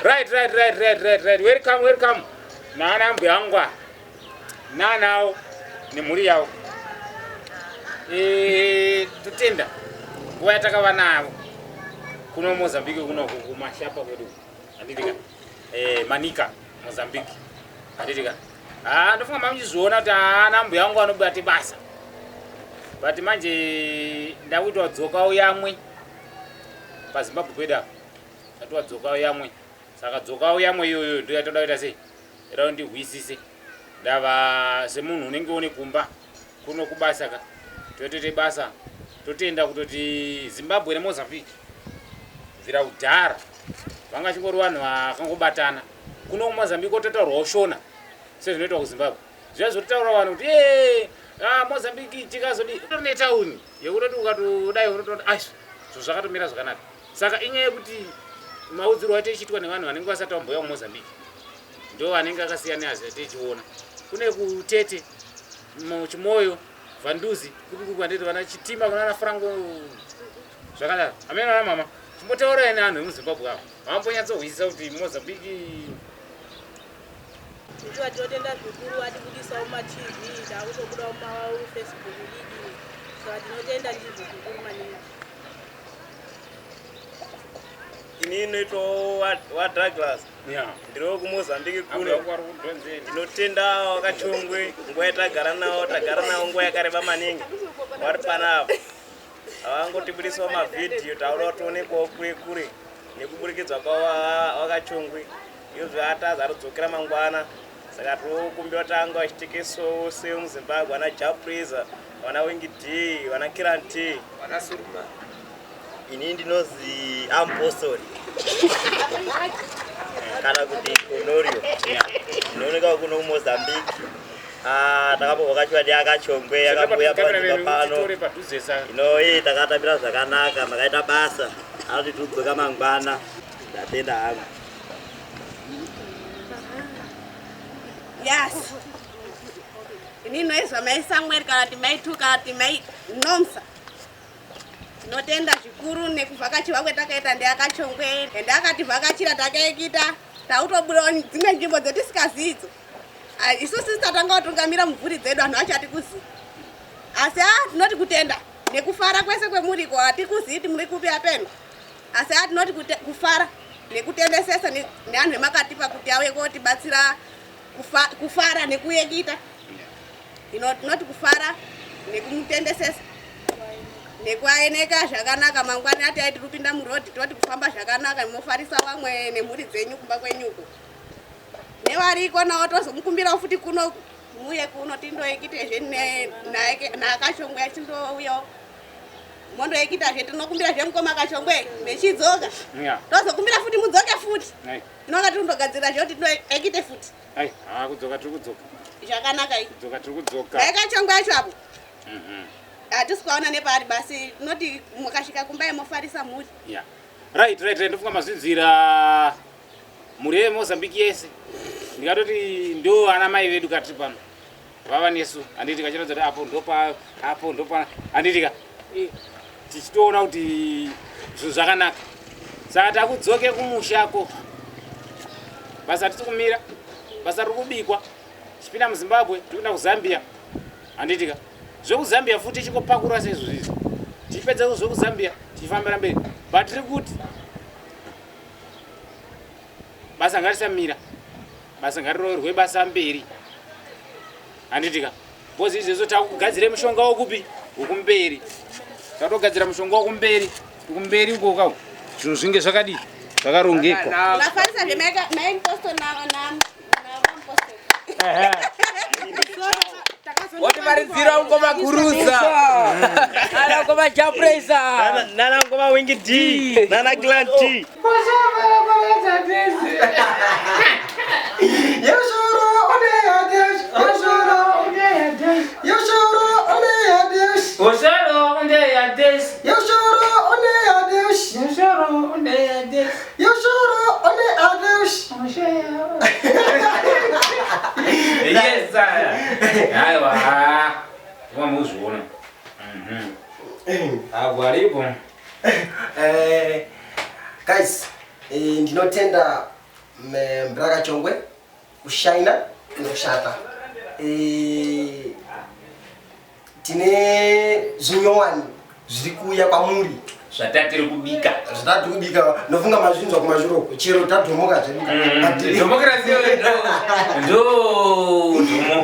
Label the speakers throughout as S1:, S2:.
S1: Right. Welcome. Nana Mbiangwa. Nanao ni muri yao. Tutenda. Kwa takava nao. Kuno Mozambique kuno kumashapa kwedu. Andika. Manika Mozambique. Andika. Ndofunga mamchizoona kuti ana Mbiangwa anobati basa. But manje ndawito wadzoka uyamwe. PaZimbabwe kweda. Atwa dzoka uyamwe. Saka dzoka uyamwe yoyo ndo yatoda kuita sei? Era ndihwisise. Ndava semunhu unenge une kumba kuno kubasa ka. Totoite basa. Totenda kutoti Zimbabwe neMozambique. Vira udhara. Vanga chingori vanhu vakangobatana. Kuno kuMozambique ototaurwa ushona. Sezvinoitwa kuZimbabwe. Zviyazotaura vanhu kuti Mozambique tikazodi ne town yekutoti ukatodai unototi zvakatomira zvakanaka. Saka inyaya yekuti maudziro waite ichiitwa nevanhu vanenge vasati vamboya kuMozambique. Ndo vanenge akasiyana nazo tichiona. Kune kutete muchimoyo Vanduzi kuti kwanditi vana chitima vana Franco zvakadaro. Amene vana mama chimbotaura ene anhu emuZimbabwe avo. Vambonyatsohwisisa kuti Mozambique
S2: Ndicho atotenda zvikuru atibudisa mumaTV ndakutobuda Facebook league. Saka tinotenda ndizvo zvikuru maningi.
S3: Inini to wa Douglas. Ndiro kuMozambique kuno. Ndinotenda wakachongwe nguwa yatagara nawo nguwa yakareba maningi. Wari panapa. Avangotibudisa mavidhiyo taura toonekwawo kure nekuburikidza kwawo wakachongwe. Izvo atazaridzokera mangwana. Saka tokumbira tanga vachitekeso semuZimbabwe vana Japreza, vana Wingi D, vana Kiran T, vana Suruma. Ini ndinozi Apostle. Kana kuti Honorio. Ndinooneka kuno kuMozambique. Takambovhakachwa ndiakachongwe yakabuya pano. Takatambira zvakanaka, makaita basa. Anoti tudzoka mangwana. Ndatenda hangu.
S4: Yes. Ininoizwa maisamweri kana timaitu kana timainomsa. Tinotenda zvikuru nekuvhakachiwa kwetakaita ndiakachongwe. Ende akativhakachira takaikita. Tautobuda dzimwe nzvimbo dzotisikazidzo. Isusu tatanga kutungamira mumvuri dzedu anhu achati kuziva. Asi tinoti kutenda nekufara kwese kwemuriko atikuzivi kuti muri kupi apeno. Asi tinoti kufara nekutendesesa neanhu emakatipa kuti auye kotibatsira kufara nekuyekita. Tinoti kufara nekumutendesesa nekuaeneka zvakanaka mangwani ati aiti rupinda murodhi toti kufamba zvakanaka mufarisa vamwe nemhuri dzenyu kumba kwenyuko. Nevariko nawo tozomukumbira futi kuno muye kuno tindoekitezve naakachongwe achindouyawo. Mondoekitazve tinokumbira mukoma akachongwe mechidzoka. Tozokumbira futi mudzoke futi. Tinonga tindogadzira zvekuti tinoekite futi.
S1: Kudzoka tiri kudzoka.
S4: Zvakanaka iyi.
S1: Kudzoka tiri kudzoka.
S4: Akachongwe acho apo. Hatisikaona nepari basi tinoti mukasvika kumba mofarisa mhuri.
S1: Right. Ndofunga mazvinzira muri yeMozambique yese. Ndikatoti ndo ana mai vedu katiri pano. Vava nesu. Handiti kachirodza kuti apo ndopa. Handitika. Tichitoona kuti zvinhu zvakanaka. Saka takudzoke kumushako. Basa tiri kumira. Basa riri kubikwa. Tichipinda muZimbabwe, tikuenda kuZambia. Handitika. ZvekuZambia futi tichikopakura sezvizvi. Tichipedza zvekuZambia, tichifambira mberi. But tiri kuti basa ngarisamira. Basa ngariroverwe basa mberi. Handitika. Bozi izvezvo takugadzira mushonga wokupi? Wokumberi. Tatogadzira mushonga wokumberi. Kumberi uko kwao. Zvinhu zvinge zvakadii? Zvakarongeka.
S4: Nafarisa main posto na
S5: What maridzira ngoma kuruza. Ana ngoma Japreza.
S3: Nana ngoma Wingi D. Nana Kiran T.
S1: Yes, aiwa. Vamos uzviona. Agwaripo.
S6: Guys, ndinotenda Mbraka Chongwe kushaina nokushata tine zvinyowani zviri kuuya kwamuri
S1: zvatatiri kubika
S6: zvitatu kubika nofunga mazvinzwa kumazvuro chero tadhomoka
S1: demokrasi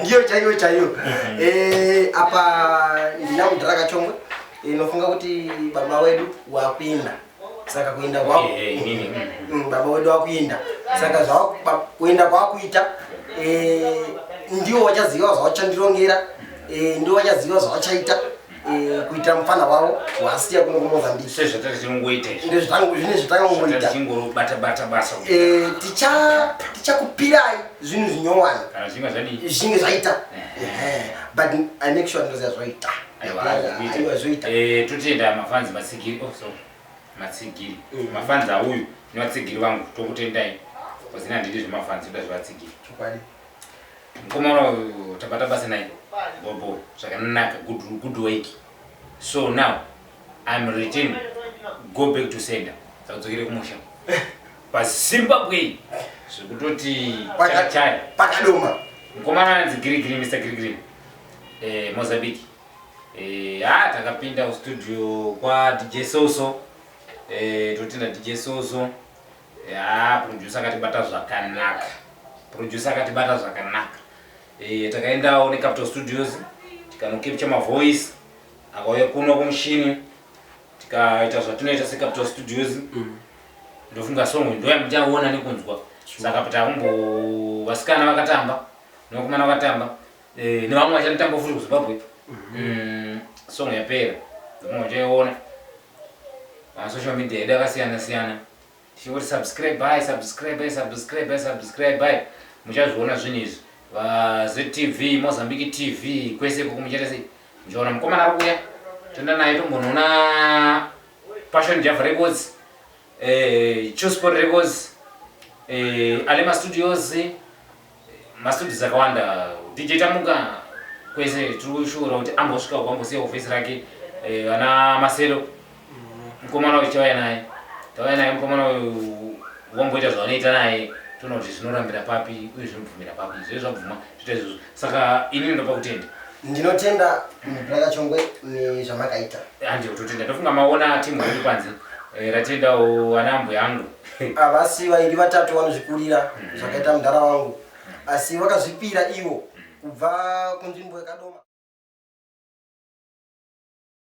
S6: ndiyo chaiyo apa ndina Mbraka Chongwe nofunga kuti baba wedu wakuenda saka kuenda kwako baba wedu wakuenda saka kuenda kwakuita ndiwo wachaziva zvawachandirongera ndiwo wachaziva zvawachaita kuita mufana wavo wasiya kuno kuMozambique
S1: sezvatari tinongoita
S6: zvine zvatangongoita
S1: tingorobata basa
S6: tichakupirai zvinhu zvinyowani
S1: kana zvinga zvadii
S6: zvinge zvaita but I make sure ndoziva zvaita aiwa zvoita
S1: totienda mafanzi matsigiri matsigiri mafanzi auyu nevatsigiri vangu tokutendai pasina ndiri zvemafanzi oda zvevatsigiri
S6: chokwadi
S1: mukomana tabata basa naye bobo zvakanaka good work so now I'm returning go back to sender sakudzokere kumusha paZimbabwe zvekutoti chachaya
S6: pakadoma
S1: mukomana anzi Girigiri Mr. Girigiri Mozambique takapinda studio kwa DJ Soso totinda DJ Soso producer akatibata zvakanaka takaendawo neCapital Studios tikanocapture mavoice akauya kuno kumushini tikaita zvatinoita seCapital Studios ndofunga song ndoyamuchaona nekunzwa saka patambo vasikana vakatamba nokumana vakatamba nevamwe vachanotamba futi kuZimbabwe song yapera ndomwe chaiona social media yedu yakasiyana tichingoti subscribe muchazviona zvinhu izvi vaZTV Mozambique TV kwese kumuchete sei njoona mukomana ari kuuya toenda naye tombonoona Passion Java Records Chusport Records Alema Studios mastudios akawanda DJ Tamuka kwese tiri kushora kuti ambosvika kwambosiya ofisi rake vana Maselo mukomana uchiwaya naye tauya naye mukomana wamboita zvavanoita naye toona kuti zvinorambira papi uye zvinobvumira papi izvo zvabvuma zvoita izvozvo saka ini ndopa kutenda
S6: ndinotenda Mbraka Chongwe nezvamakaita
S1: handio totenda ndofunga maona timu iri panze ratendawo ana ambo yangu
S6: avasi vairi vatatu vanozvikurira zvakaita mudhara wangu asi vakazvipira ivo kubva kunzvimbo yakadoma